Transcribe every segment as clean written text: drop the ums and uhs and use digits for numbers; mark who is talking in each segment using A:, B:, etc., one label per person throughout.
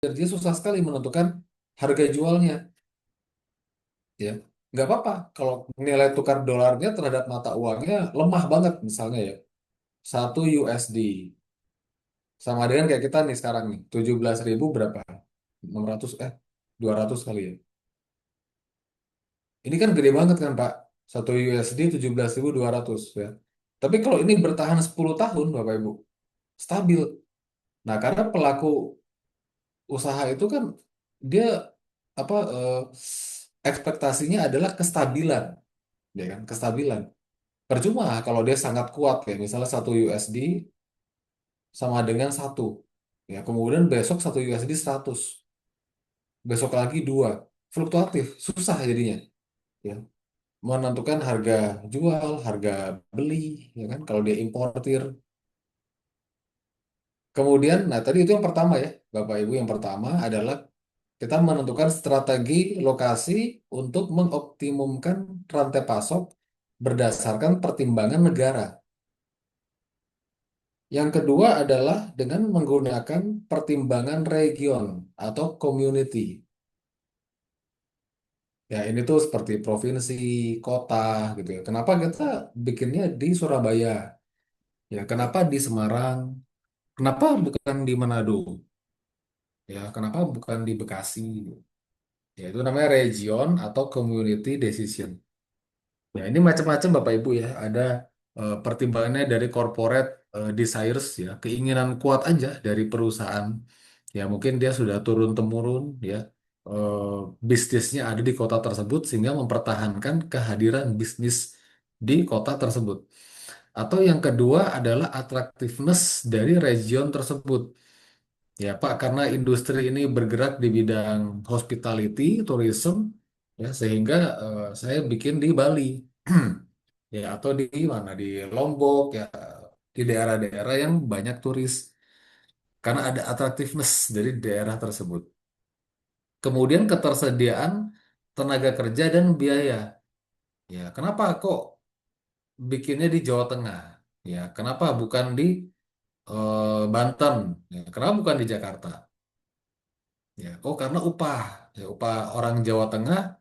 A: dia susah sekali menentukan harga jualnya, ya. Nggak apa-apa kalau nilai tukar dolarnya terhadap mata uangnya lemah banget misalnya ya, 1 USD sama dengan kayak kita nih sekarang nih 17.000 berapa, 600 200 kali ya. Ini kan gede banget kan Pak, 1 USD 17.200 ya. Tapi kalau ini bertahan 10 tahun Bapak Ibu, stabil. Nah, karena pelaku usaha itu kan dia apa ekspektasinya adalah kestabilan, ya kan? Kestabilan. Percuma kalau dia sangat kuat ya, misalnya 1 USD sama dengan satu, ya kemudian besok 1 USD 100, besok lagi dua, fluktuatif, susah jadinya, ya menentukan harga jual, harga beli, ya kan? Kalau dia importir. Kemudian, nah tadi itu yang pertama ya, Bapak Ibu, yang pertama adalah kita menentukan strategi lokasi untuk mengoptimumkan rantai pasok berdasarkan pertimbangan negara. Yang kedua adalah dengan menggunakan pertimbangan region atau community. Ya, ini tuh seperti provinsi, kota gitu ya. Kenapa kita bikinnya di Surabaya? Ya, kenapa di Semarang? Kenapa bukan di Manado? Ya, kenapa bukan di Bekasi? Ya, itu namanya region atau community decision. Ya, ini macam-macam Bapak Ibu ya. Ada pertimbangannya dari corporate desires ya, keinginan kuat aja dari perusahaan. Ya, mungkin dia sudah turun-temurun ya, eh, bisnisnya ada di kota tersebut sehingga mempertahankan kehadiran bisnis di kota tersebut. Atau yang kedua adalah attractiveness dari region tersebut. Ya, Pak, karena industri ini bergerak di bidang hospitality, tourism, ya, sehingga saya bikin di Bali, ya, atau di mana, di Lombok, ya, di daerah-daerah yang banyak turis, karena ada attractiveness dari daerah tersebut. Kemudian ketersediaan tenaga kerja dan biaya. Ya, kenapa kok bikinnya di Jawa Tengah? Ya, kenapa bukan di Banten? Ya, kenapa bukan di Jakarta? Ya, oh karena upah. Ya, upah orang Jawa Tengah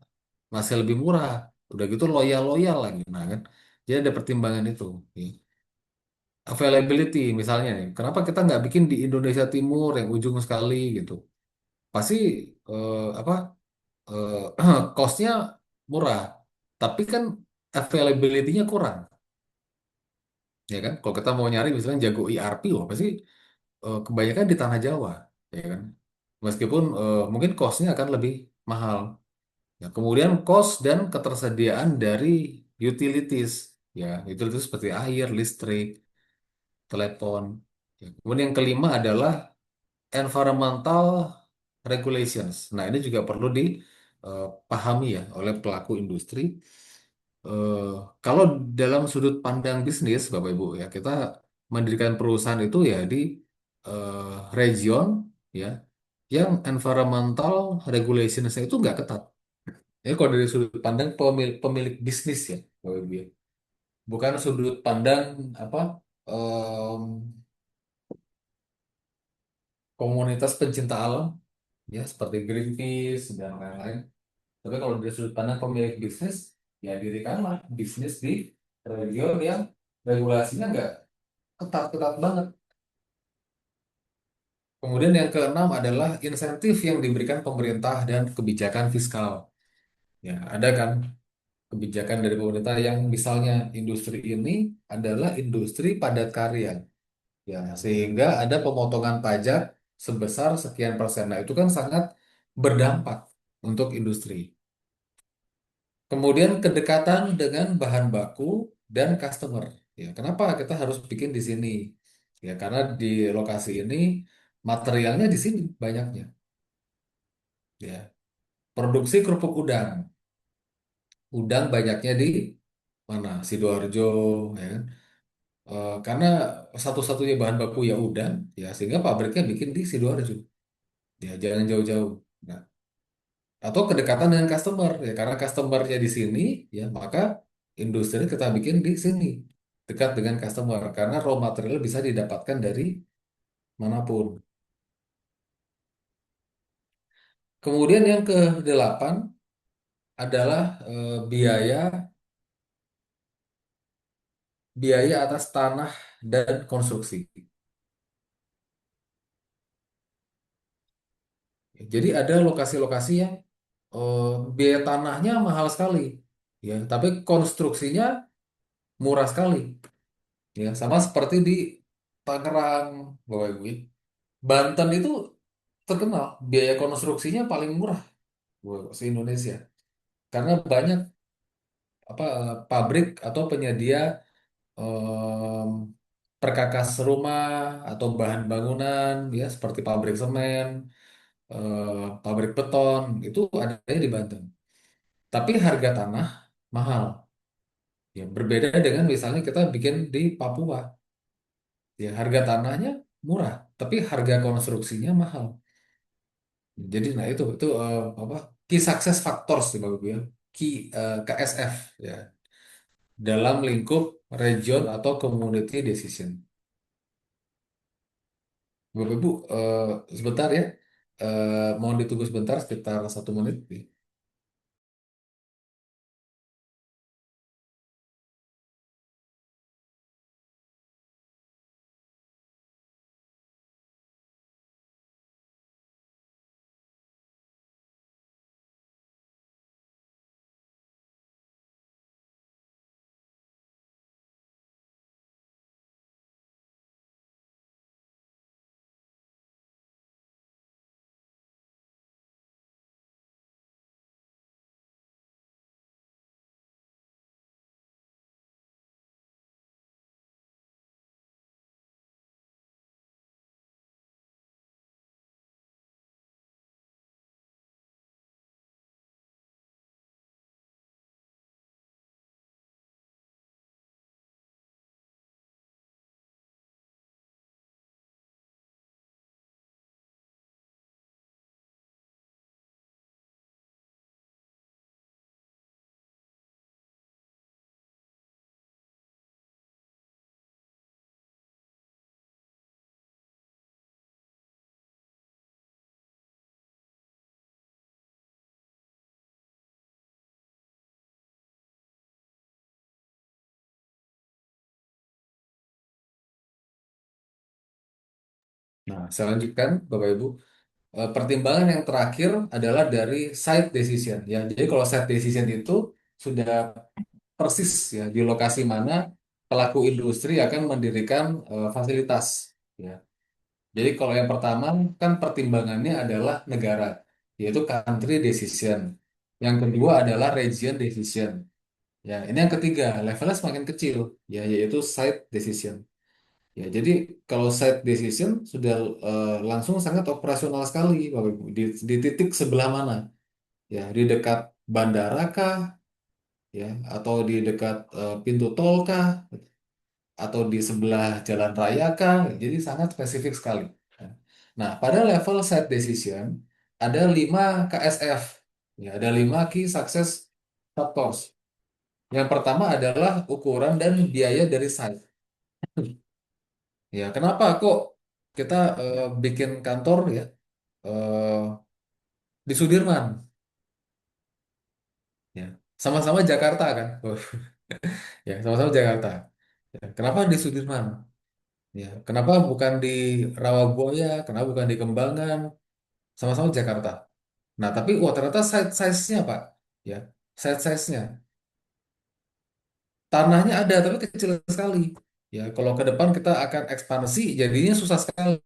A: masih lebih murah. Udah gitu loyal-loyal lagi. Nah kan, jadi ada pertimbangan itu. Ya. Availability misalnya nih, kenapa kita nggak bikin di Indonesia Timur yang ujung sekali gitu? Pasti apa costnya murah, tapi kan availability-nya kurang, ya kan? Kalau kita mau nyari misalnya jago ERP, wah pasti kebanyakan di tanah Jawa, ya kan? Meskipun mungkin cost-nya akan lebih mahal. Ya, kemudian cost dan ketersediaan dari utilities, ya utilities seperti air, listrik, telepon. Ya, kemudian yang kelima adalah environmental regulations. Nah, ini juga perlu dipahami ya oleh pelaku industri. Eh, Kalau dalam sudut pandang bisnis, Bapak Ibu ya, kita mendirikan perusahaan itu ya di region ya yang environmental regulations itu nggak ketat. Ini kalau dari sudut pandang pemilik bisnis ya, Bapak Ibu ya. Bukan sudut pandang apa em, komunitas pencinta alam ya seperti Greenpeace dan lain-lain. Tapi kalau dari sudut pandang pemilik bisnis, ya dirikanlah bisnis di region yang regulasinya nggak ketat-ketat banget. Kemudian yang keenam adalah insentif yang diberikan pemerintah dan kebijakan fiskal. Ya, ada kan kebijakan dari pemerintah yang misalnya industri ini adalah industri padat karya. Ya, sehingga ada pemotongan pajak sebesar sekian persen. Nah, itu kan sangat berdampak untuk industri. Kemudian kedekatan dengan bahan baku dan customer. Ya, kenapa kita harus bikin di sini? Ya, karena di lokasi ini materialnya di sini banyaknya. Ya, produksi kerupuk udang. Udang banyaknya di mana? Sidoarjo, ya kan? Karena satu-satunya bahan baku ya udang, ya sehingga pabriknya bikin di Sidoarjo. Ya, jangan jauh-jauh. Nah, atau kedekatan dengan customer ya karena customernya di sini ya maka industri kita bikin di sini dekat dengan customer karena raw material bisa didapatkan dari manapun. Kemudian yang ke-8 adalah biaya biaya atas tanah dan konstruksi. Jadi ada lokasi-lokasi yang eh, biaya tanahnya mahal sekali, ya, tapi konstruksinya murah sekali, ya, sama seperti di Tangerang, Bapak Ibu. Ya. Banten itu terkenal biaya konstruksinya paling murah se-Indonesia karena banyak pabrik atau penyedia em, perkakas rumah atau bahan bangunan, ya, seperti pabrik semen, pabrik beton itu adanya di Banten. Tapi harga tanah mahal. Ya, berbeda dengan misalnya kita bikin di Papua. Ya, harga tanahnya murah, tapi harga konstruksinya mahal. Jadi nah itu apa? Key success factors sih Bapak Ibu ya. Key KSF ya dalam lingkup region atau community decision. Bapak Ibu sebentar ya. Mohon ditunggu sebentar sekitar 1 menit. Nah, saya lanjutkan Bapak Ibu. Pertimbangan yang terakhir adalah dari site decision ya. Jadi kalau site decision itu sudah persis ya di lokasi mana pelaku industri akan mendirikan fasilitas ya. Jadi kalau yang pertama kan pertimbangannya adalah negara, yaitu country decision. Yang kedua adalah region decision. Ya, ini yang ketiga, levelnya semakin kecil ya, yaitu site decision. Ya, jadi kalau site decision sudah langsung sangat operasional sekali, Bapak Ibu. Di titik sebelah mana? Ya, di dekat bandara kah? Ya, atau di dekat pintu tol kah? Atau di sebelah jalan raya kah? Jadi sangat spesifik sekali. Nah, pada level site decision ada 5 KSF. Ya, ada 5 key success factors. Yang pertama adalah ukuran dan biaya dari site. Ya, kenapa kok kita bikin kantor ya eh, di Sudirman? Ya, sama-sama Jakarta kan? Ya, sama-sama Jakarta. Ya, kenapa di Sudirman? Ya, kenapa bukan di Rawabuaya? Kenapa bukan di Kembangan? Sama-sama Jakarta. Nah, tapi wah ternyata size-nya Pak, ya, size-nya tanahnya ada tapi kecil sekali. Ya, kalau ke depan kita akan ekspansi, jadinya susah sekali.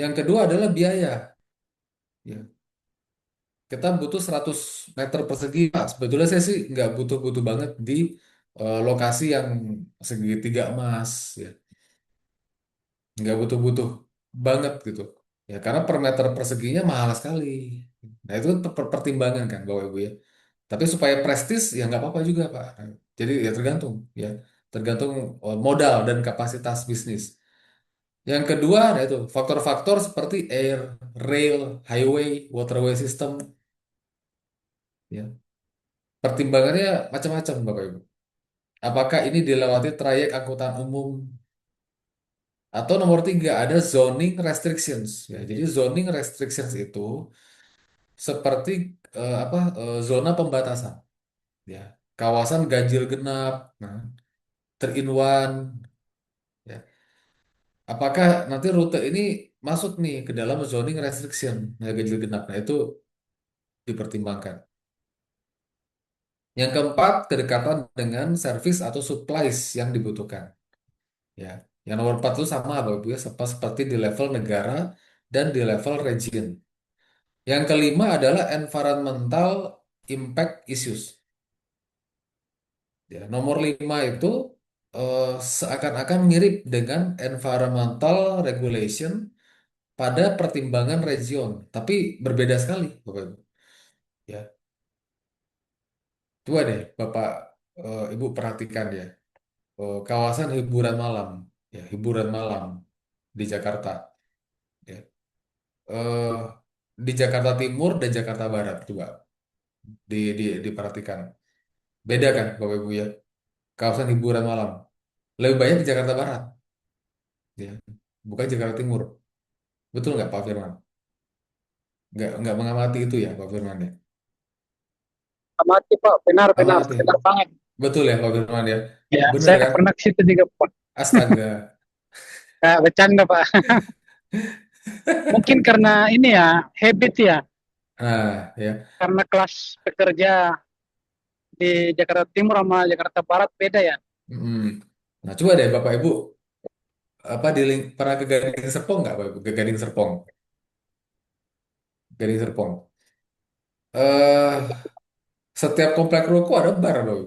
A: Yang kedua adalah biaya. Ya, kita butuh 100 meter persegi, Pak. Sebetulnya saya sih nggak butuh-butuh banget di lokasi yang segitiga emas. Ya, nggak butuh-butuh banget gitu. Ya, karena per meter perseginya mahal sekali. Nah, itu kan pertimbangan kan, Bapak Ibu ya. Tapi supaya prestis ya nggak apa-apa juga, Pak. Jadi ya tergantung, ya. Tergantung modal dan kapasitas bisnis. Yang kedua, ada itu faktor-faktor seperti air, rail, highway, waterway system, ya. Pertimbangannya macam-macam, Bapak Ibu. Apakah ini dilewati trayek angkutan umum? Atau nomor tiga ada zoning restrictions. Ya, jadi zoning restrictions itu seperti zona pembatasan. Ya, kawasan ganjil genap, nah, 3 in 1. Ya. Apakah nanti rute ini masuk nih ke dalam zoning restriction, nah, ganjil genap? Nah, itu dipertimbangkan. Yang keempat, kedekatan dengan service atau supplies yang dibutuhkan. Ya, yang nomor empat itu sama, Bapak Ibu ya, seperti di level negara dan di level region. Yang kelima adalah environmental impact issues. Ya, nomor lima itu eh, seakan-akan mirip dengan environmental regulation pada pertimbangan region, tapi berbeda sekali, Bapak Ibu. Ya, coba deh Bapak Ibu perhatikan ya. Kawasan hiburan malam, ya hiburan malam di Jakarta, ya. Eh, di Jakarta Timur dan Jakarta Barat, coba diperhatikan. Beda kan, Bapak Ibu ya? Kawasan hiburan malam lebih banyak di Jakarta Barat, ya, bukan Jakarta Timur. Betul nggak Pak Firman? Nggak mengamati itu ya Pak Firman ya?
B: Amati Pak, benar-benar,
A: Amati.
B: benar banget.
A: Betul ya Pak Firman ya?
B: Ya,
A: Bener
B: saya
A: kan?
B: pernah ke situ juga Pak.
A: Astaga.
B: Bercanda Pak. Mungkin karena ini ya, habit ya,
A: Nah, ya.
B: karena kelas pekerja di Jakarta Timur sama Jakarta Barat beda ya.
A: Mm. Nah, coba deh Bapak Ibu pernah ke Gading Serpong nggak Bapak Ibu? Ke Gading Serpong, Gading Serpong. Setiap komplek ruko ada bar, Bapak Ibu.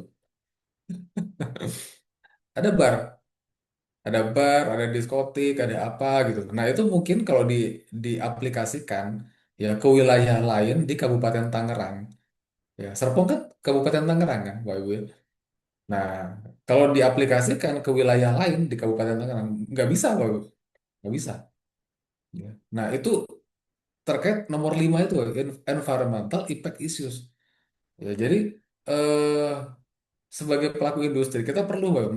A: Ada bar, ada diskotik, ada apa gitu. Nah, itu mungkin kalau diaplikasikan ya ke wilayah lain di Kabupaten Tangerang. Ya, Serpong kan Kabupaten Tangerang kan, Bapak Ibu ya. Nah, kalau diaplikasikan ke wilayah lain di Kabupaten Tangerang, nggak bisa, Bapak Ibu. Nggak bisa. Ya. Nah, itu terkait nomor 5 itu, environmental impact issues. Ya, jadi eh, sebagai pelaku industri kita perlu Bang,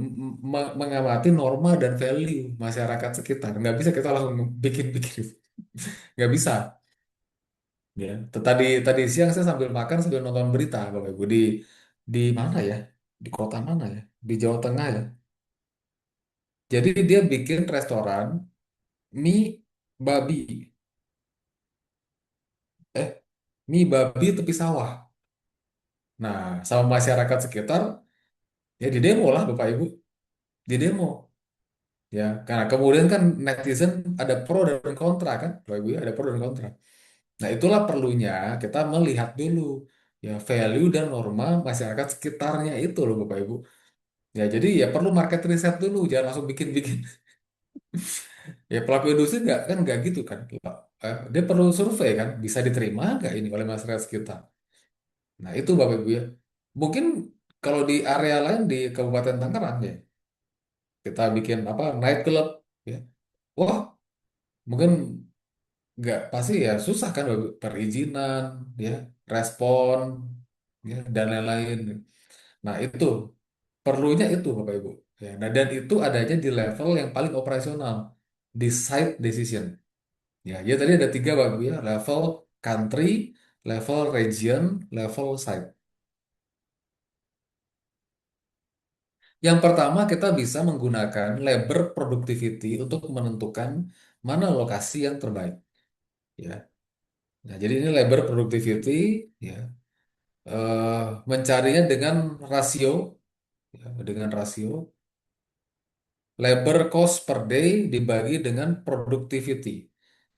A: mengamati norma dan value masyarakat sekitar. Nggak bisa kita langsung bikin-bikin. Nggak bisa. Ya. Tadi tadi siang saya sambil makan sambil nonton berita, Bapak Ibu, di mana ya? Di kota mana ya? Di Jawa Tengah ya. Jadi dia bikin restoran mie babi, eh mie babi tepi sawah. Nah, sama masyarakat sekitar ya di demo lah Bapak Ibu, di demo. Ya, karena kemudian kan netizen ada pro dan kontra kan, Bapak Ibu ya, ada pro dan kontra. Nah, itulah perlunya kita melihat dulu ya value dan norma masyarakat sekitarnya itu loh Bapak Ibu. Ya, jadi ya perlu market research dulu, jangan langsung bikin-bikin. Ya pelaku industri nggak gitu kan. Dia perlu survei kan, bisa diterima nggak ini oleh masyarakat sekitar. Nah, itu Bapak Ibu ya. Mungkin kalau di area lain di Kabupaten Tangerang ya, kita bikin apa night club ya. Wah, mungkin nggak pasti ya susah kan perizinan ya respon ya dan lain-lain. Nah itu perlunya itu Bapak Ibu ya. Nah dan itu adanya di level yang paling operasional di site decision ya. Ya tadi ada tiga Bapak Ibu ya, level country, level region, level site. Yang pertama kita bisa menggunakan labor productivity untuk menentukan mana lokasi yang terbaik ya. Nah jadi ini labor productivity ya, mencarinya dengan rasio, ya, dengan rasio labor cost per day dibagi dengan productivity.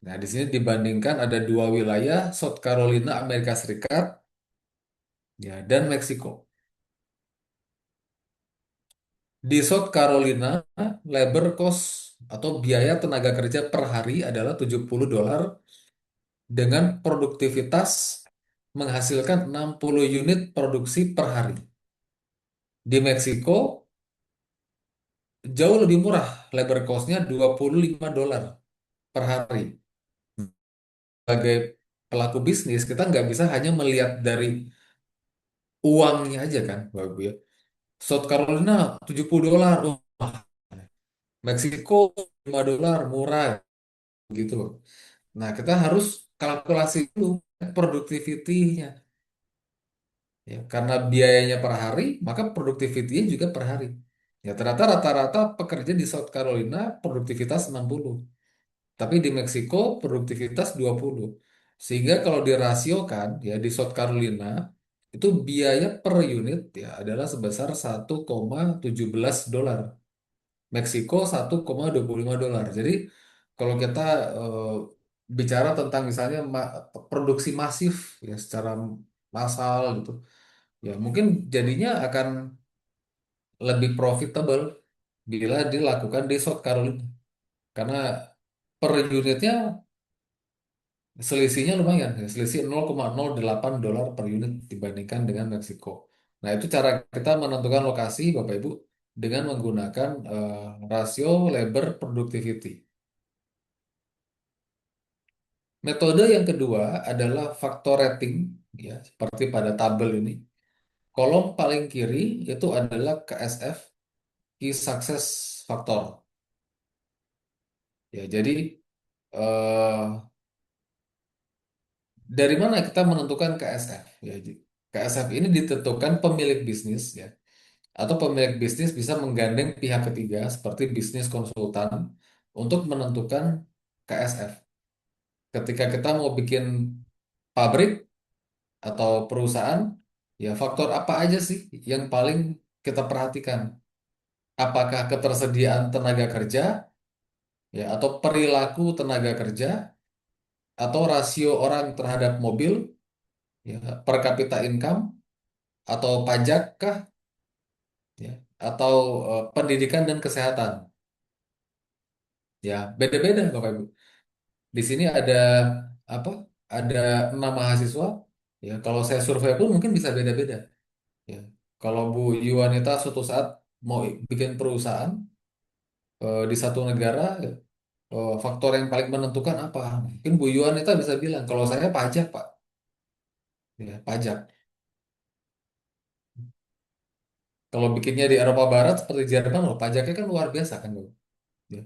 A: Nah, di sini dibandingkan ada dua wilayah, South Carolina, Amerika Serikat, ya, dan Meksiko. Di South Carolina, labor cost atau biaya tenaga kerja per hari adalah $70 dengan produktivitas menghasilkan 60 unit produksi per hari. Di Meksiko jauh lebih murah, labor cost-nya $25 per hari. Sebagai pelaku bisnis, kita nggak bisa hanya melihat dari uangnya aja kan, Bapak Ibu ya. South Carolina $70, oh, mahal. Meksiko $5 murah gitu loh. Nah, kita harus kalkulasi dulu produktivitinya. Ya, karena biayanya per hari, maka produktivitinya juga per hari. Ya, ternyata rata-rata pekerja di South Carolina produktivitas 60, tapi di Meksiko produktivitas 20. Sehingga kalau dirasiokan ya di South Carolina itu biaya per unit ya adalah sebesar 1,17 dolar. Meksiko 1,25 dolar. Jadi kalau kita eh, bicara tentang misalnya produksi masif ya secara massal gitu, ya mungkin jadinya akan lebih profitable bila dilakukan di South Carolina karena per unitnya selisihnya lumayan ya, selisih 0,08 dolar per unit dibandingkan dengan Meksiko. Nah, itu cara kita menentukan lokasi Bapak Ibu dengan menggunakan rasio labor productivity. Metode yang kedua adalah faktor rating ya, seperti pada tabel ini. Kolom paling kiri itu adalah KSF, Key Success Factor. Ya, jadi eh, dari mana kita menentukan KSF? Ya, KSF ini ditentukan pemilik bisnis ya, atau pemilik bisnis bisa menggandeng pihak ketiga seperti bisnis konsultan untuk menentukan KSF. Ketika kita mau bikin pabrik atau perusahaan, ya faktor apa aja sih yang paling kita perhatikan? Apakah ketersediaan tenaga kerja, ya, atau perilaku tenaga kerja, atau rasio orang terhadap mobil, ya, per kapita income, atau pajak kah, ya, atau pendidikan dan kesehatan? Ya, beda-beda Bapak Ibu. Di sini ada apa? Ada 6 mahasiswa. Ya, kalau saya survei pun mungkin bisa beda-beda. Ya, kalau Bu Yuanita suatu saat mau bikin perusahaan di satu negara, ya, faktor yang paling menentukan apa? Mungkin Bu Yuanita bisa bilang, kalau saya pajak Pak, ya pajak. Kalau bikinnya di Eropa Barat seperti Jerman, loh, pajaknya kan luar biasa kan, Bu. Ya.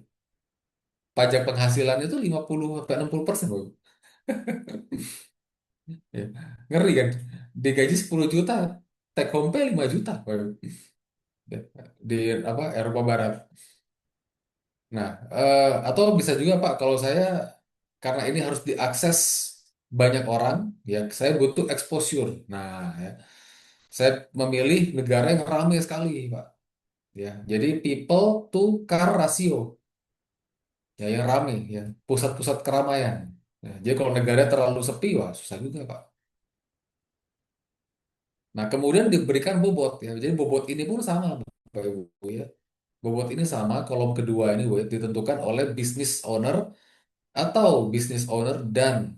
A: Pajak penghasilan itu 50 sampai 60%, Bu. Ya. Ngeri kan? Digaji 10 juta, take home pay 5 juta, Bu. Ya. Di apa Eropa Barat. Nah, atau bisa juga Pak, kalau saya karena ini harus diakses banyak orang, ya saya butuh exposure. Nah, ya, saya memilih negara yang ramai sekali, Pak. Ya, jadi people to car ratio, ya yang ramai, ya pusat-pusat keramaian. Ya, jadi kalau negara terlalu sepi, wah susah juga, Pak. Nah, kemudian diberikan bobot, ya. Jadi bobot ini pun sama, Bapak Ibu, ya. Bobot ini sama, kolom kedua ini Bu, ya, ditentukan oleh business owner atau business owner dan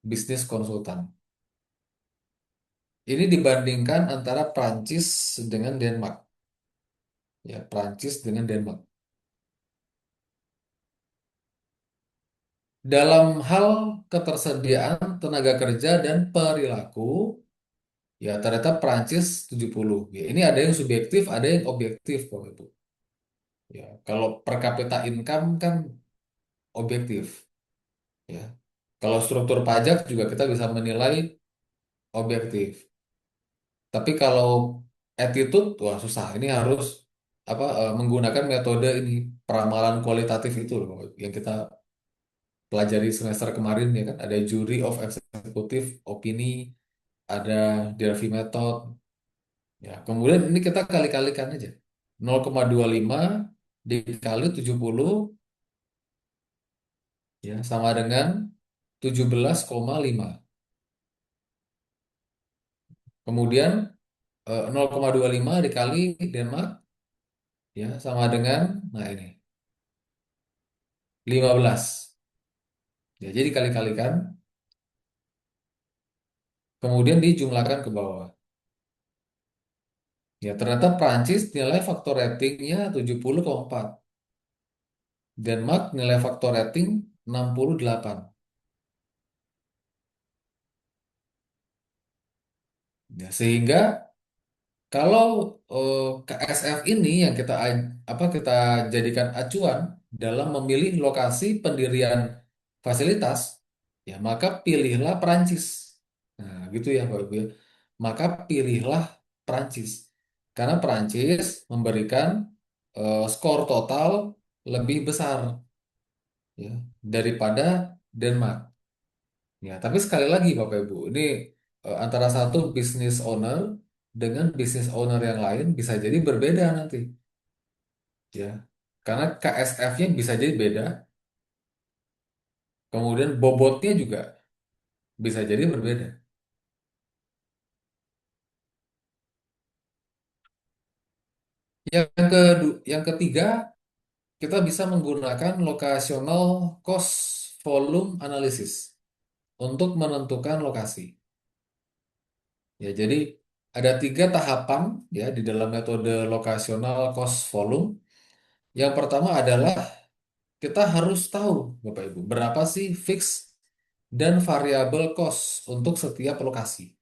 A: bisnis konsultan. Ini dibandingkan antara Prancis dengan Denmark. Ya, Prancis dengan Denmark. Dalam hal ketersediaan tenaga kerja dan perilaku, ya ternyata Prancis 70. Ya, ini ada yang subjektif, ada yang objektif, Bapak Ibu. Ya, kalau per capita income kan objektif. Ya, kalau struktur pajak juga kita bisa menilai objektif. Tapi kalau attitude, wah susah. Ini harus apa menggunakan metode ini peramalan kualitatif itu loh yang kita pelajari semester kemarin ya kan ada jury of executive opini, ada Delphi method. Ya, kemudian ini kita kali-kalikan aja. 0,25 dikali 70 ya sama dengan 17,5. Kemudian 0,25 dikali Denmark ya sama dengan nah ini 15. Ya, jadi kali-kalikan, kemudian dijumlahkan ke bawah. Ya, ternyata Prancis nilai faktor ratingnya 70,4. Denmark nilai faktor rating 68. Ya, sehingga Kalau KSF ini yang kita jadikan acuan dalam memilih lokasi pendirian fasilitas, ya maka pilihlah Perancis. Nah, gitu ya Bapak Ibu ya. Maka pilihlah Perancis. Karena Perancis memberikan skor total lebih besar ya daripada Denmark. Ya, tapi sekali lagi Bapak Ibu, ini antara satu business owner dengan business owner yang lain bisa jadi berbeda nanti, ya. Karena KSF-nya bisa jadi beda, kemudian bobotnya juga bisa jadi berbeda. Yang ketiga, kita bisa menggunakan locational cost volume analysis untuk menentukan lokasi. Ya, jadi ada tiga tahapan ya di dalam metode locational cost volume. Yang pertama adalah kita harus tahu, Bapak Ibu, berapa sih fix dan variabel cost untuk setiap lokasi.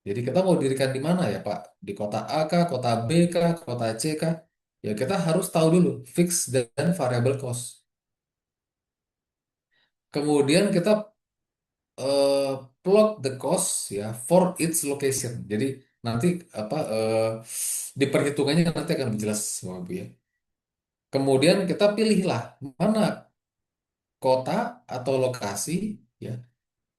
A: Jadi kita mau dirikan di mana ya, Pak? Di kota A kah, kota B kah, kota C kah? Ya kita harus tahu dulu fix dan variabel cost. Kemudian kita eh, plot the cost ya for its location. Jadi nanti apa di perhitungannya nanti akan lebih jelas, Bapak Ibu ya. Kemudian kita pilihlah mana kota atau lokasi ya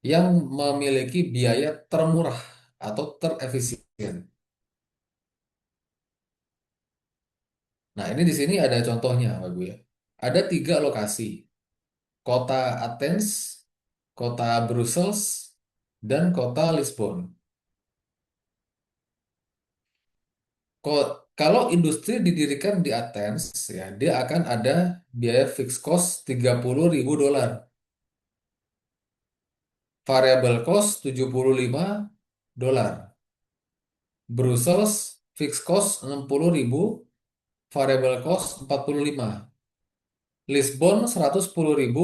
A: yang memiliki biaya termurah atau terefisien. Nah, ini di sini ada contohnya, Bapak Ibu ya. Ada tiga lokasi, kota Athens, kota Brussels, dan kota Lisbon. Kalau industri didirikan di Athens, ya, dia akan ada biaya fixed cost $30.000, variable cost $75, Brussels fixed cost 60.000, variable cost 45. Lisbon 110.000,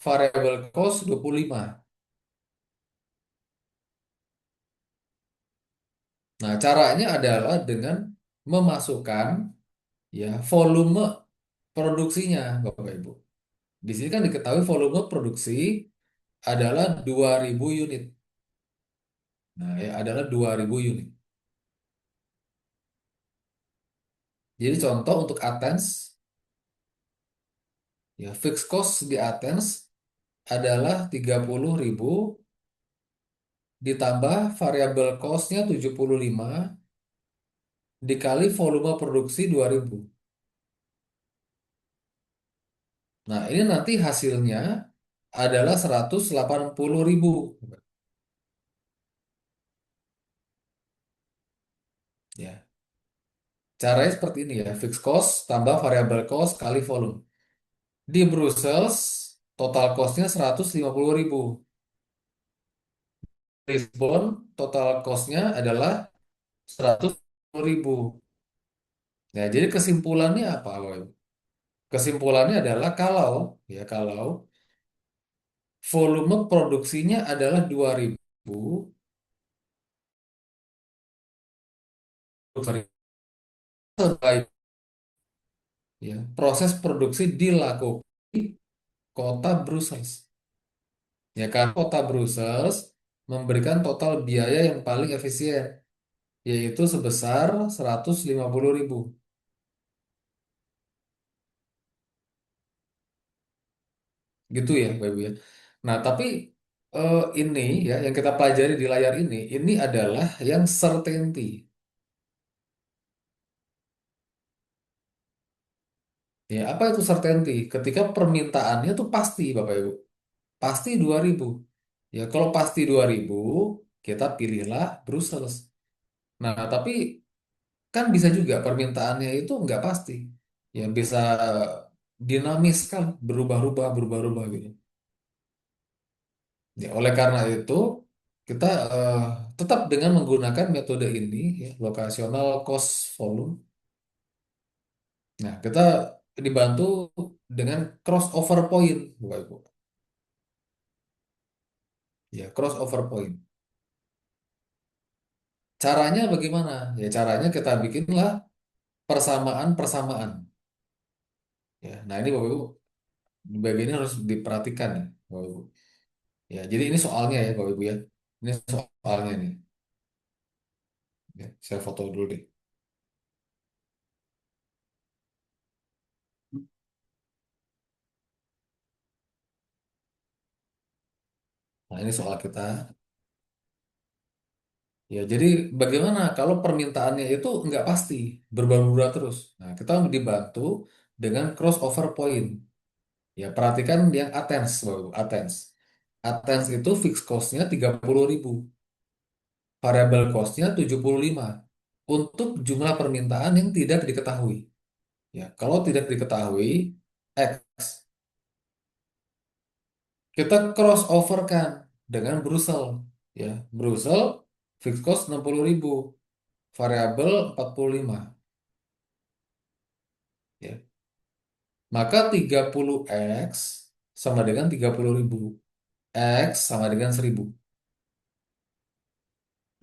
A: variable cost 25. Nah, caranya adalah dengan memasukkan ya volume produksinya, Bapak Ibu. Di sini kan diketahui volume produksi adalah 2.000 unit. Nah, ya adalah 2.000 unit. Jadi contoh untuk Athens, ya fixed cost di Athens adalah 30.000 ditambah variable cost-nya 75 dikali volume produksi 2.000. Nah, ini nanti hasilnya adalah 180.000. Ya, caranya seperti ini ya, fixed cost tambah variable cost kali volume. Di Brussels, total cost-nya 150.000. Lisbon, total cost-nya adalah 100.000. Ya, jadi kesimpulannya apa, Boy? Kesimpulannya adalah kalau volume produksinya adalah 2.000, sebaik ya, proses produksi dilakukan di kota Brussels. Ya, karena kota Brussels memberikan total biaya yang paling efisien, yaitu sebesar 150.000. Gitu ya, Bapak Ibu ya. Nah, tapi ini ya yang kita pelajari di layar ini adalah yang certainty. Ya, apa itu certainty? Ketika permintaannya tuh pasti, Bapak Ibu. Pasti 2.000. Ya, kalau pasti 2.000, kita pilihlah Brussels. Nah, tapi kan bisa juga permintaannya itu nggak pasti. Ya, bisa dinamis kan, berubah-ubah gitu. Ya, oleh karena itu, kita tetap dengan menggunakan metode ini, ya, locational cost volume. Nah, kita dibantu dengan crossover point, Bapak Ibu. Ya, crossover point. Caranya bagaimana? Ya caranya kita bikinlah persamaan-persamaan. Ya, nah ini Bapak Ibu, bagian ini harus diperhatikan ya, Bapak Ibu. Ya, jadi ini soalnya ya Bapak Ibu ya. Ini soalnya nih. Ya, saya foto dulu deh. Nah, ini soal kita. Ya, jadi bagaimana kalau permintaannya itu nggak pasti, berubah-ubah terus. Nah, kita dibantu dengan crossover point. Ya, perhatikan yang Athens, Bapak Ibu, Athens. Athens itu fixed cost-nya 30.000, variable cost-nya 75 untuk jumlah permintaan yang tidak diketahui. Ya, kalau tidak diketahui, X. Kita crossover kan dengan Brussels. Ya, Brussels fixed cost 60.000, variabel 45. Ya, maka 30X sama dengan 30.000. X sama dengan 1.000.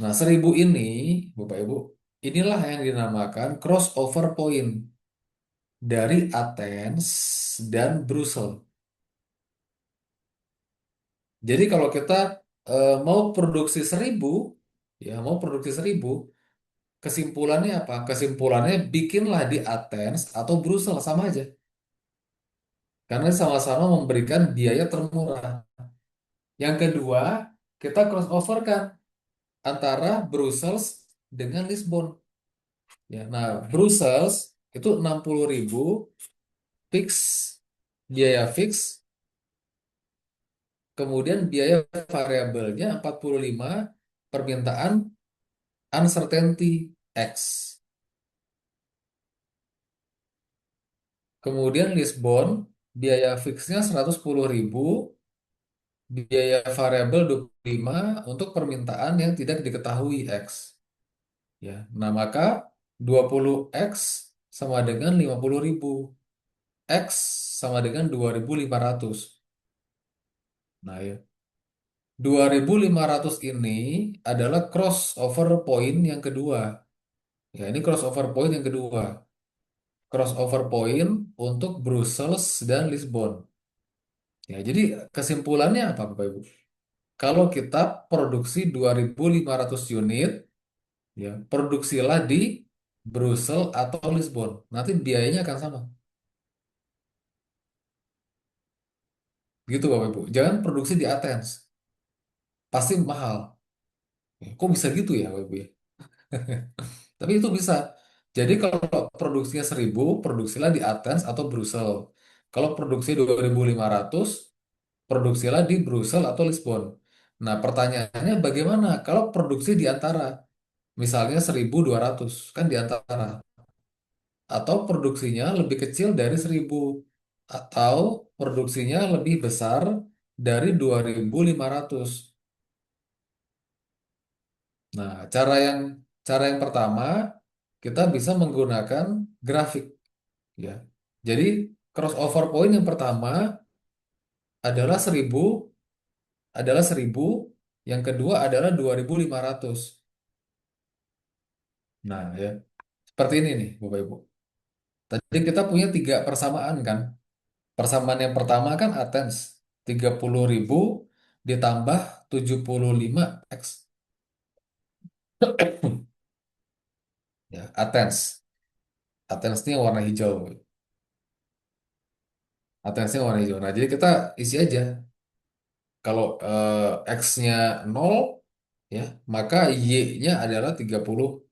A: Nah, 1.000 ini, Bapak Ibu, inilah yang dinamakan crossover point dari Athens dan Brussels. Jadi kalau kita mau produksi 1.000, ya mau produksi 1.000, kesimpulannya apa? Kesimpulannya bikinlah di Athens atau Brussels sama aja. Karena sama-sama memberikan biaya termurah. Yang kedua, kita crossover kan antara Brussels dengan Lisbon. Ya, nah, Brussels itu 60.000 fix, biaya fix, kemudian biaya variabelnya 45, permintaan uncertainty X. Kemudian Lisbon, biaya fixnya 110.000, biaya variabel 25 untuk permintaan yang tidak diketahui X. Ya, nah maka 20X sama dengan 50.000. X sama dengan 2.500. Nah ya, 2.500 ini adalah crossover point yang kedua. Ya, ini crossover point yang kedua. Crossover point untuk Brussels dan Lisbon. Ya, jadi kesimpulannya apa Bapak Ibu? Kalau kita produksi 2.500 unit, ya, produksilah di Brussels atau Lisbon. Nanti biayanya akan sama. Gitu Bapak Ibu. Jangan produksi di Athens. Pasti mahal. Ya, kok bisa gitu ya Bapak Ibu ya? Tapi itu bisa. Jadi kalau produksinya 1.000, produksilah di Athens atau Brussels. Kalau produksi 2.500, produksilah di Brussels atau Lisbon. Nah, pertanyaannya bagaimana kalau produksi di antara, misalnya 1.200, kan di antara, atau produksinya lebih kecil dari 1.000, atau produksinya lebih besar dari 2.500. Nah, cara yang pertama kita bisa menggunakan grafik, ya. Jadi crossover point yang pertama adalah 1.000, yang kedua adalah 2.500. Nah, ya. Seperti ini nih, Bapak Ibu. Tadi kita punya tiga persamaan kan? Persamaan yang pertama kan Athens, 30.000 ditambah 75 X. Ya, Athens. Athens ini yang warna hijau. Athens ini yang warna hijau. Nah, jadi kita isi aja. Kalau X-nya 0, ya, maka Y-nya adalah 30.000.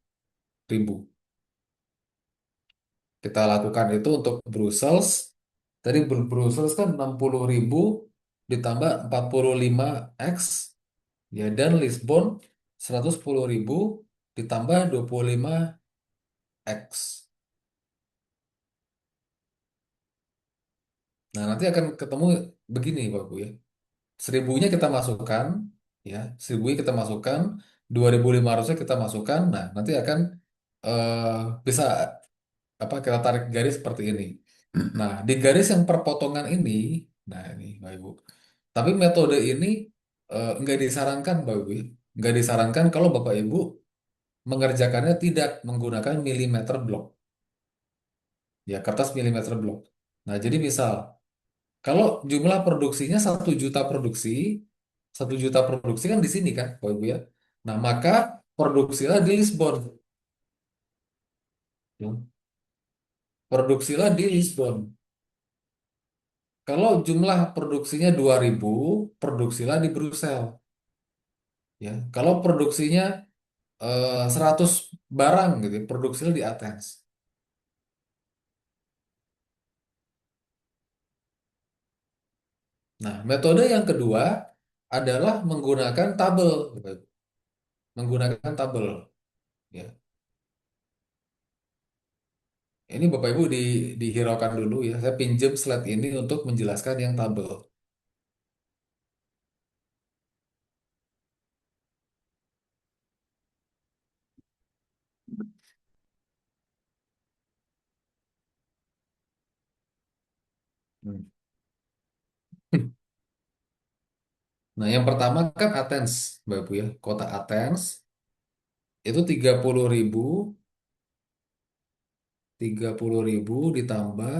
A: Kita lakukan itu untuk Brussels. Tadi Brussels kan 60.000 ditambah 45 X, ya, dan Lisbon 110.000 ditambah 25 X. Nah, nanti akan ketemu begini, Bapak ya. 1.000-nya kita masukkan, ya, 1.000 kita masukkan, 2.500-nya kita masukkan. Nah, nanti akan eh, bisa apa kita tarik garis seperti ini. Nah, di garis yang perpotongan ini, nah ini, Bapak Ibu. Tapi metode ini nggak disarankan, Bapak Ibu. Nggak disarankan kalau Bapak Ibu mengerjakannya tidak menggunakan milimeter blok, ya kertas milimeter blok. Nah, jadi misal kalau jumlah produksinya 1 juta produksi, 1 juta produksi kan di sini kan, Bapak Ibu ya. Nah, maka produksilah di Lisbon. Ya. Produksilah di Lisbon. Kalau jumlah produksinya 2.000, produksilah di Brussel. Ya. Kalau produksinya 100 barang gitu, produksilah di Athens. Nah, metode yang kedua adalah menggunakan tabel, gitu. Menggunakan tabel. Ya. Ini Bapak Ibu dihiraukan dulu ya. Saya pinjam slide ini untuk menjelaskan yang tabel. Hmm. Nah, yang pertama kan Athens, Bapak Ibu ya. Kota Athens itu 30.000 ditambah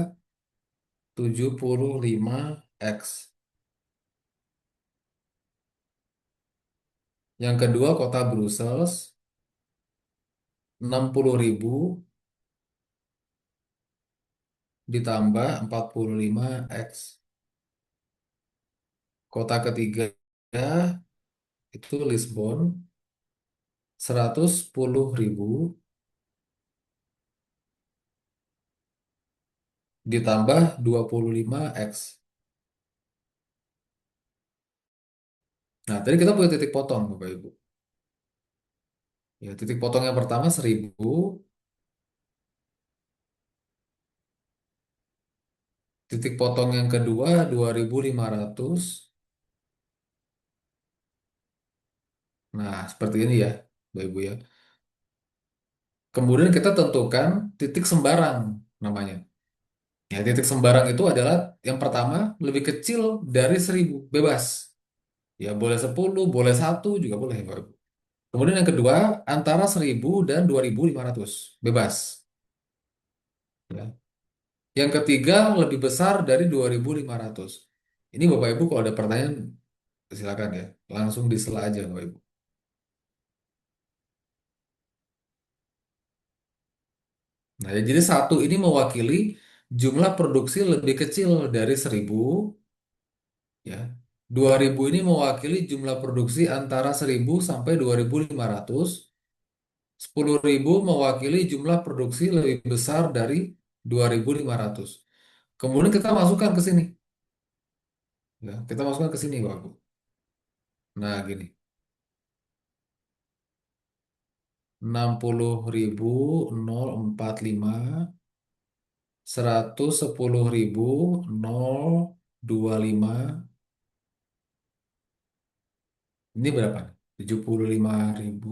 A: 75 X. Yang kedua kota Brussels 60.000 ditambah 45 X. Kota ketiga itu Lisbon 110.000 ditambah 25 X. Nah, tadi kita punya titik potong, Bapak Ibu. Ya, titik potong yang pertama 1.000, titik potong yang kedua 2.500. Nah, seperti ini ya, Bapak Ibu ya. Kemudian kita tentukan titik sembarang namanya. Ya, titik sembarang itu adalah yang pertama lebih kecil dari 1.000, bebas. Ya, boleh 10, boleh satu juga boleh, Bapak Ibu. Kemudian yang kedua antara 1.000 dan 2.500, bebas. Ya. Yang ketiga lebih besar dari 2.500. Ini Bapak Ibu kalau ada pertanyaan silakan ya, langsung disela aja Bapak Ibu. Nah, ya, jadi satu ini mewakili jumlah produksi lebih kecil dari 1.000, ya. 2.000 ini mewakili jumlah produksi antara 1.000 sampai 2.500. 10.000 mewakili jumlah produksi lebih besar dari 2.500. Kemudian kita masukkan ke sini. Ya, kita masukkan ke sini, Bapak Ibu. Nah, gini. 60.045, 110.025. Ini berapa? 75.000,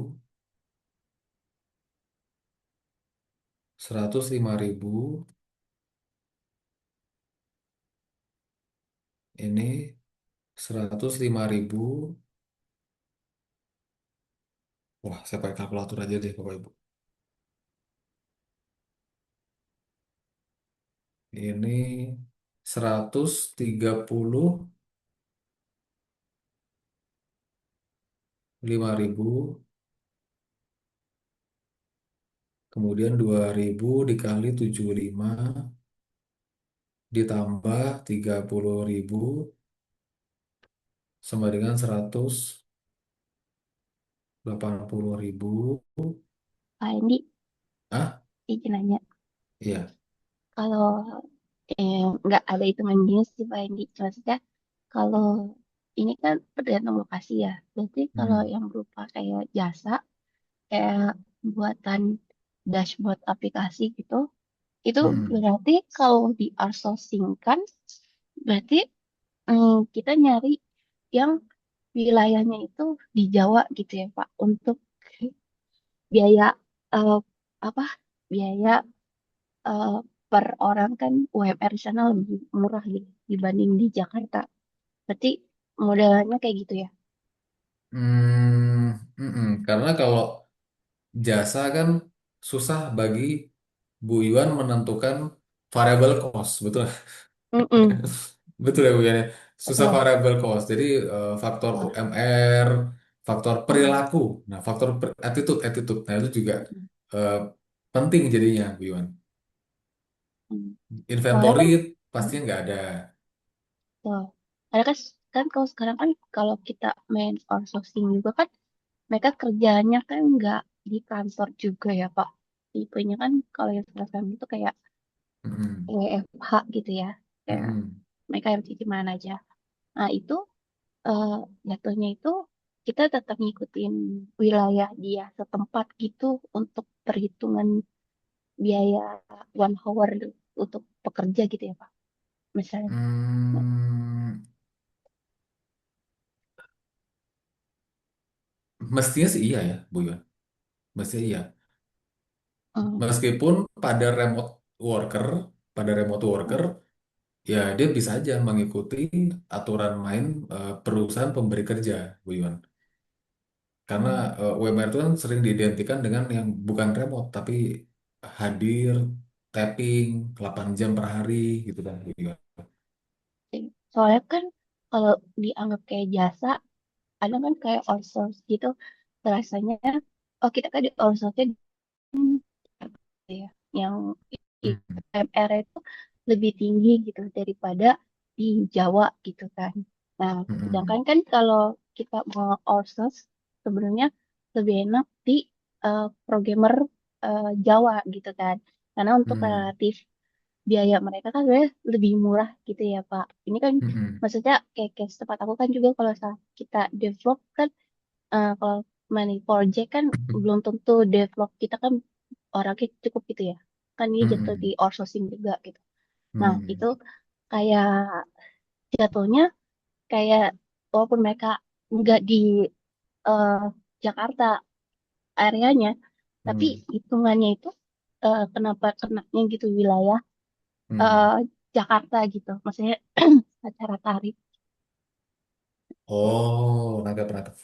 A: 105.000. Ini 105.000. Wah, saya pakai kalkulator aja deh, Bapak Ibu. Ini 135.000. Kemudian 2.000 dikali 75 ditambah 30.000 sama dengan 180.000.
C: Pak Endi,
A: Ah,
C: izin nanya.
A: iya.
C: Kalau nggak ada hitungan gini sih Pak Endi. Maksudnya kalau ini kan tergantung lokasi ya. Berarti kalau
A: Hmm.
C: yang berupa kayak jasa, kayak buatan dashboard aplikasi gitu, itu
A: Hmm.
C: berarti kalau di outsourcing-kan, berarti kita nyari yang wilayahnya itu di Jawa gitu ya Pak. Untuk biaya eh, apa? Biaya eh, per orang kan UMR di sana lebih murah gitu dibanding di Jakarta. Berarti modelannya kayak gitu ya.
A: Hmm. Mm-mm. Karena kalau jasa kan susah bagi Bu Iwan menentukan variable cost, betul?
C: Mm-mm,
A: Betul ya Bu Iwan, ya? Susah
C: betul.
A: variable cost. Jadi faktor
C: Betul.
A: UMR, faktor
C: Mm-mm,
A: perilaku, nah faktor attitude, attitude, nah itu juga
C: mm-mm,
A: eh, penting jadinya Bu Iwan.
C: mm. Soalnya
A: Inventory
C: kan,
A: pastinya nggak ada.
C: betul. Karena kan, kan kalau sekarang kan kalau kita main outsourcing juga kan mereka kerjanya kan nggak di kantor juga ya Pak. Tipenya kan kalau yang selesai itu kayak
A: Mm-mm.
C: WFH gitu ya. Kayak
A: Mm-mm.
C: mereka yang di mana aja. Nah itu eh, jatuhnya itu kita tetap ngikutin wilayah dia setempat gitu untuk perhitungan biaya one hour untuk pekerja gitu ya Pak. Misalnya.
A: Hmm, mestinya sih iya ya, Bu Yon. Mestinya iya.
C: Hmm,
A: Meskipun pada remote worker, pada remote worker, ya dia bisa aja mengikuti aturan main perusahaan pemberi kerja, Bu Yon. Karena
C: hmm,
A: UMR itu kan sering diidentikan dengan yang bukan remote, tapi hadir, tapping, 8 jam per hari, gitu kan, Bu Yon.
C: soalnya kan kalau dianggap kayak jasa, ada kan kayak outsource gitu, rasanya oh kita kan di outsource ya, yang
A: Hmm.
C: MR itu lebih tinggi gitu daripada di Jawa gitu kan. Nah, sedangkan
A: Mm-mm.
C: kan kalau kita mau outsource sebenarnya lebih enak di programmer Jawa gitu kan. Karena untuk
A: Hmm.
C: relatif biaya mereka kan sebenarnya lebih murah gitu ya Pak. Ini kan
A: Mm-mm.
C: maksudnya kayak case tempat aku kan juga kalau kita develop kan kalau money project kan belum tentu develop kita kan orangnya cukup gitu ya. Kan ini jatuh di
A: Mm-mm.
C: outsourcing juga gitu. Nah, itu
A: Hmm.
C: kayak jatuhnya kayak walaupun mereka nggak di eh, Jakarta areanya, tapi
A: Hmm.
C: hitungannya itu kenapa kenanya gitu wilayah eh,
A: Hmm.
C: Jakarta gitu. Maksudnya secara tarif.
A: Oh, nangkap, nangkap.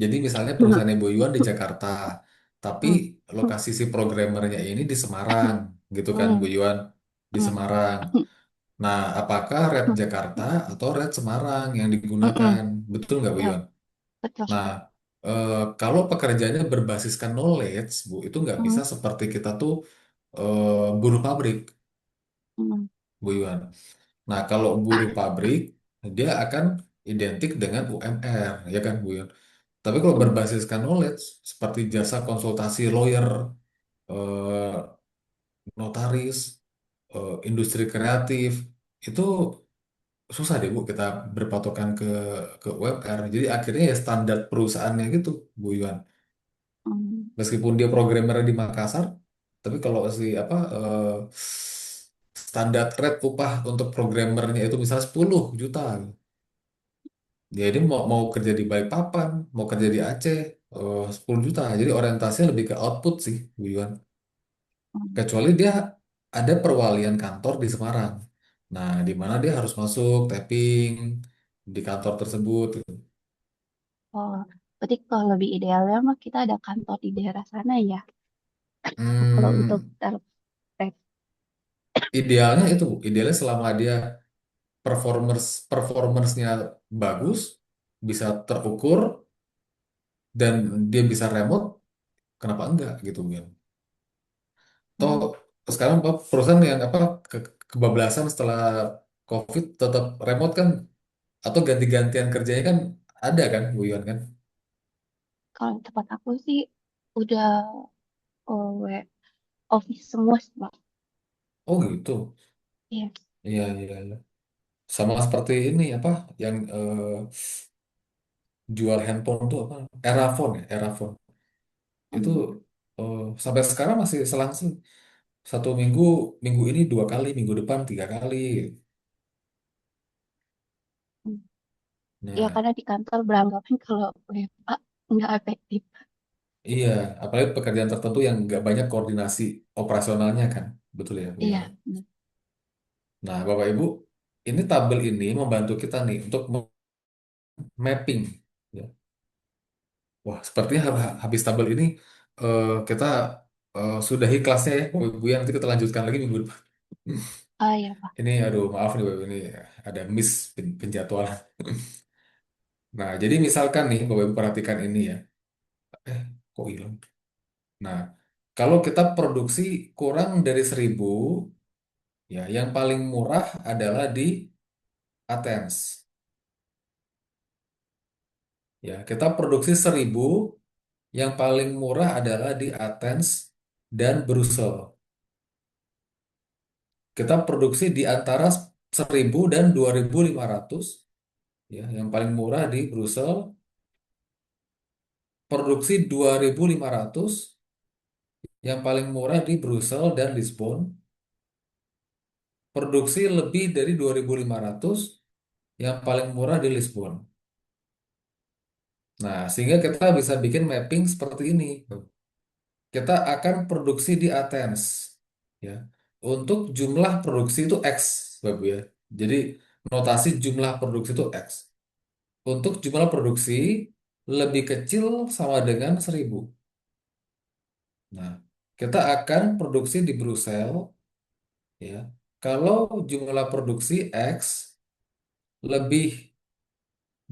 A: Jadi misalnya
C: Hmm,
A: perusahaan Ibu Yuan di Jakarta, tapi
C: hmm, hmm,
A: lokasi si programmernya ini di Semarang, gitu kan Bu
C: hmm,
A: Yuan? Di
C: hmm,
A: Semarang. Nah, apakah Red
C: hmm,
A: Jakarta atau Red Semarang yang
C: hmm, hmm,
A: digunakan? Betul nggak Bu
C: betul,
A: Yuan?
C: betul
A: Nah,
C: sekali.
A: kalau pekerjaannya berbasiskan knowledge, Bu, itu nggak
C: Hmm,
A: bisa seperti kita tuh buruh pabrik,
C: hmm,
A: Bu Yuan. Nah, kalau buruh pabrik, dia akan identik dengan UMR, ya kan Bu Yuan? Tapi kalau
C: hmm,
A: berbasiskan knowledge, seperti jasa konsultasi lawyer, eh, notaris, industri kreatif, itu susah deh Bu kita berpatokan ke UMR. Jadi akhirnya ya standar perusahaannya gitu, Bu Yuan.
C: hmm,
A: Meskipun dia programmer di Makassar, tapi kalau si apa standar rate upah untuk programmernya itu misalnya 10 juta. Jadi mau mau kerja di Balikpapan, mau kerja di Aceh, 10 juta. Jadi orientasinya lebih ke output sih, Bu Yuan.
C: hmm.
A: Kecuali dia ada perwalian kantor di Semarang. Nah, di mana dia harus masuk tapping di kantor tersebut.
C: Oh, berarti kalau lebih idealnya mah kita ada kantor di daerah sana ya. Kalau untuk
A: Hmm,
C: terpet.
A: idealnya itu, Bu. Idealnya selama dia performance-nya bagus, bisa terukur, dan dia bisa remote, kenapa enggak gitu, Bang? Toh
C: Hmm,
A: sekarang Pak, perusahaan yang apa kebablasan setelah COVID tetap remote kan, atau ganti-gantian kerjanya kan ada kan, Bu Iwan kan?
C: kalau tempat aku sih udah office semua sih, Bang.
A: Oh gitu.
C: Iya.
A: Iya, iya, iya. Sama seperti ini apa yang jual handphone tuh apa? Erafone ya, Erafone. Itu
C: Hmm,
A: sampai sekarang masih selang-seling. Satu minggu, minggu ini 2 kali, minggu depan 3 kali.
C: hmm. Ya
A: Nah,
C: karena di kantor beranggapan kalau WFA nggak efektif.
A: iya, apalagi pekerjaan tertentu yang nggak banyak koordinasi operasionalnya kan, betul ya, Bu ya.
C: Iya. Hmm,
A: Nah, Bapak Ibu, ini tabel ini membantu kita nih untuk mapping. Ya. Wah, sepertinya habis tabel ini kita sudahi kelasnya ya, Bapak Ibu ya. Nanti kita lanjutkan lagi minggu depan.
C: Ah ya Pak.
A: Ini aduh maaf nih Bapak Ibu, ini ada miss penjadwalan. Nah, jadi misalkan nih Bapak Ibu perhatikan ini ya. Kok hilang? Nah, kalau kita produksi kurang dari 1.000, ya yang paling murah adalah di Athens. Ya, kita produksi 1.000, yang paling murah adalah di Athens dan Brussels. Kita produksi di antara 1.000 dan 2.500, ya, yang paling murah di Brussels. Produksi 2.500, yang paling murah di Brussels dan Lisbon. Produksi lebih dari 2.500, yang paling murah di Lisbon. Nah, sehingga kita bisa bikin mapping seperti ini. Kita akan produksi di Athens, ya. Untuk jumlah produksi itu X, Bapak ya. Jadi notasi jumlah produksi itu X. Untuk jumlah produksi lebih kecil sama dengan 1.000. Nah, kita akan produksi di Brussels, ya. Kalau jumlah produksi X lebih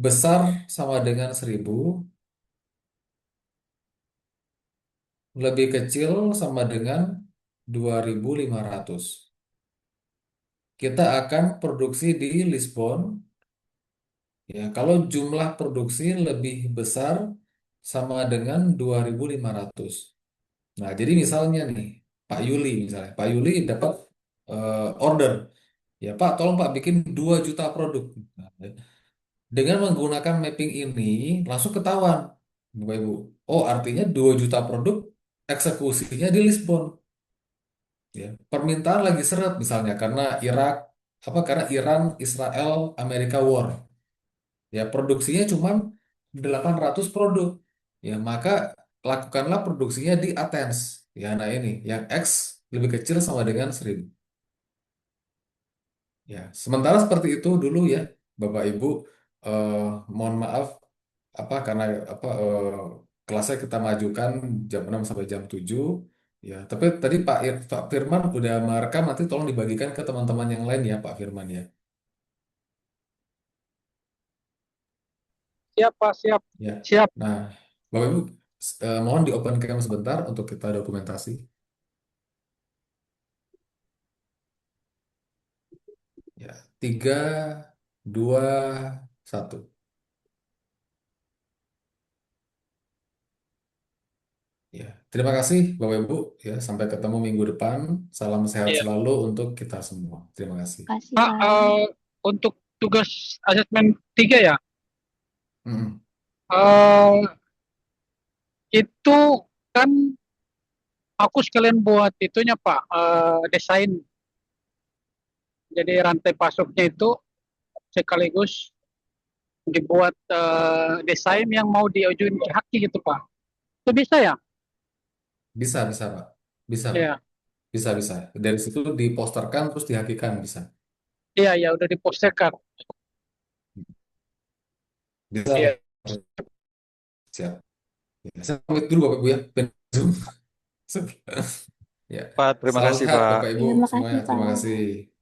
A: besar sama dengan 1.000, lebih kecil sama dengan 2.500. Kita akan produksi di Lisbon, ya, kalau jumlah produksi lebih besar sama dengan 2.500. Nah, jadi misalnya nih, Pak Yuli misalnya, Pak Yuli dapat order, ya Pak, tolong Pak bikin 2 juta produk. Nah, dengan menggunakan mapping ini langsung ketahuan, Bapak Ibu. Oh, artinya 2 juta produk eksekusinya di Lisbon. Ya, permintaan lagi seret misalnya karena karena Iran, Israel, Amerika war. Ya, produksinya cuma 800 produk. Ya, maka lakukanlah produksinya di Athens. Ya, nah ini yang X lebih kecil sama dengan 1.000. Ya, sementara seperti itu dulu ya, Bapak Ibu. eh, Mohon maaf karena kelasnya kita majukan jam 6 sampai jam 7. Ya, tapi tadi Pak Firman udah merekam, nanti tolong dibagikan ke teman-teman yang lain ya, Pak Firman ya.
B: Siap, Pak, siap.
A: Ya.
B: Siap.
A: Nah, Bapak Ibu, mohon di open cam sebentar untuk kita dokumentasi. Ya, 3, 2, 1. Ya, terima kasih Bapak Ibu. Ya, sampai ketemu minggu depan. Salam sehat
B: Iya.
A: selalu untuk kita semua. Terima kasih.
C: Kasih
B: Pak,
C: Pak.
B: untuk tugas asesmen 3 ya,
A: Mm-mm.
B: eh, itu kan aku sekalian buat itunya Pak, desain. Jadi rantai pasoknya itu sekaligus dibuat desain yang mau diajuin ke Haki gitu Pak. Itu bisa ya?
A: Bisa, bisa Pak. Bisa Pak.
B: Iya,
A: Bisa, bisa. Dari situ diposterkan terus dihakikan bisa.
B: iya, ya udah diposterkan.
A: Bisa
B: Iya,
A: Pak. Siap. Ya, saya pamit dulu Bapak Ibu ya. Zoom. Ya.
D: Pak, terima
A: Salam
D: kasih
A: sehat
D: Pak.
A: Bapak Ibu
C: Terima kasih
A: semuanya. Terima
C: Pak.
A: kasih.